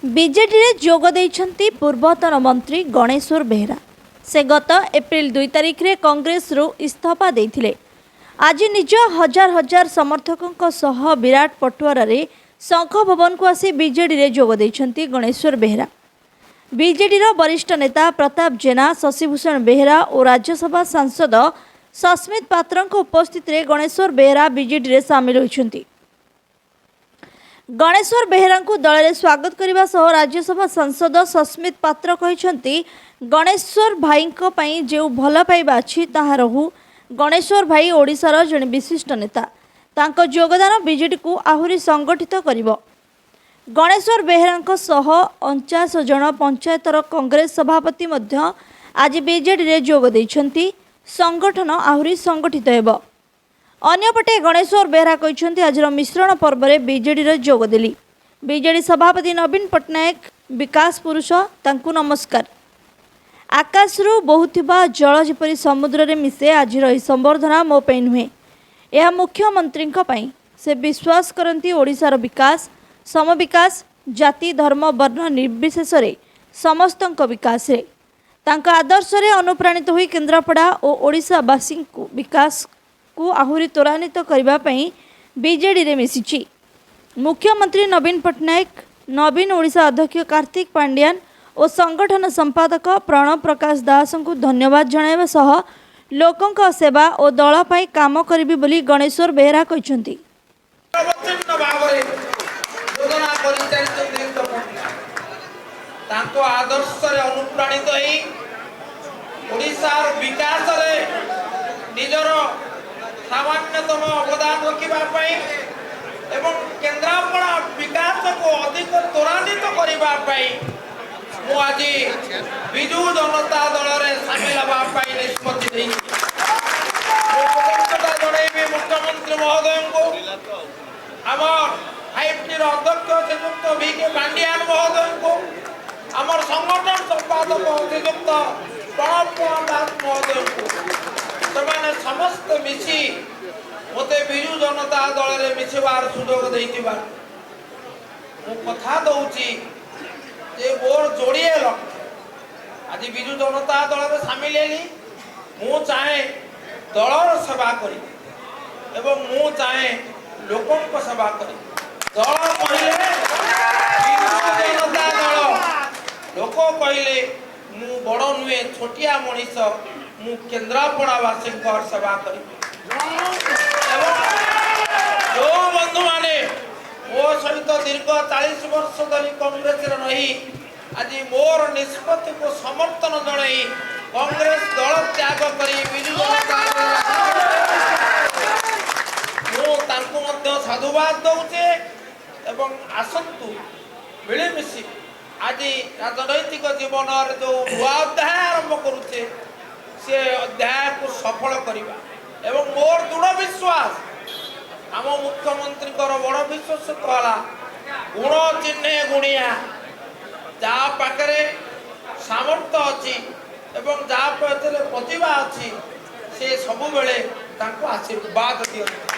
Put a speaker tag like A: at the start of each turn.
A: BJD रे जोग देइछंती पूर्वतन मंत्री गणेश्वर बेहरा। से गत एप्रिल 2 तारिख रे कांग्रेस रु इस्तीफा देइथिले। आज निज हजार हजार समर्थकों सह विराट पटुआरा रे शंख भवन को आसी बीजेडी रे जोग देइछंती गणेश्वर बेहरा। बीजेडी रो वरिष्ठ नेता प्रताप जेना, शशिभूषण बेहरा और राज्यसभा सांसद सस्मित पात्र उपस्थित रे गणेश्वर बेहरा बीजेडी रे सामिल होइछंती। गणेश्वर बेहरा को दल में स्वागत करने सह राज्यसभा सांसद सस्मित पात्र कहते गणेश्वर भाई जो भल पाइबा अच्छी ताहा रहू। गणेश्वर भाई ओडिशार जड़े विशिष्ट नेता, तांको योगदान बीजेडी को आहुरी संगठित करिवो। गणेश्वर बेहरा सह 49 जन पंचायतर कांग्रेस सभापति मध्य आज बीजेडी रे जोग दैछंती। संगठन आहुरी संगठित हेबो। अन्यपटे गणेश्वर बेहरा कहते आज मिश्रण पर्व में बीजेडी रे जोग देली। बीजेडी सभापति नवीन पट्टनायक विकास पुरुष तांकु नमस्कार। आकाशरू बहुथिबा जल जपरी समुद्र रे मिसे आज संबर्धना मो पे नुहे, यह मुख्यमंत्री से विश्वास करती ओडिशार विकास, समविकास, जाति धर्म वर्ण निर्विशेष समस्त विकास रे तांका आदर्श रे अनुप्राणित हुई केन्द्रापड़ा और ओडिशावासी को विकास को आहुरी त्वरान्वित करने बीजेडी रे मिसिछि। मुख्यमंत्री नवीन पट्टनायक, नवीन ओडिशा अध्यक्ष कार्तिक पांड्यान और संगठन संपादक प्रणव प्रकाश दास को धन्यवाद जणाइबा सह लोकंक सेवा और दल पाई काम करिबि बोली गणेश्वर बेहरा कहछंती।
B: तांको आदर्श रे अनुप्राणित होई ओडिशार विकास रे निजर सामान्यतम अवदान रखा एवं केन्द्रापड़ा विकास को अधिक त्वरान्वित करने आज विजु जनता दल में सामिल होगापी निष्पत्ति जनइबी मुख्यमंत्री महोदय को आम 5T अध्यक्ष श्रीयुक्त VK पांड्यान महोदय को आम संगठन संपादक श्रीयुक्त प्रणव दास महोदय को से समस्त मिसी मते विजु जनता दल में मिसबार सुजोग देइतिबा मु कथा दउची जे मोर जोड़िए लक्ष्य आज विजु जनता दल में सामिल हेली। मु चाहे दलर सेवा करी एवं मु चाहे लोकों को सेवा करी। दल कहले विजु जनता दल, लोक कहले मु बड़ नुहे छोटिया मनीष, मु केन्द्रापड़ावासी सेवा करी। जो बंधु माने मो सहित दीर्घ 40 वर्ष धरी कांग्रेस रही आज मोर निष्पत्ति को समर्थन जणाई कांग्रेस दल त्याग करी विजु जनता साधुवाद दौचे एवं आसतु मिलमिशि आज राजनैतिक जीवन जो नुआ अध्याय आरंभ करुचे से अध्याय को सफल करवा एवं मोर दृढ़ विश्वास आम मुख्यमंत्री बड़ विश्वास कहला गुण चिन्हे गुणिया जहाँ पाखे सामर्थ्य अच्छी एवं जहाँ प्रतिभा अच्छी से सबुबले आशीर्वाद दियंती।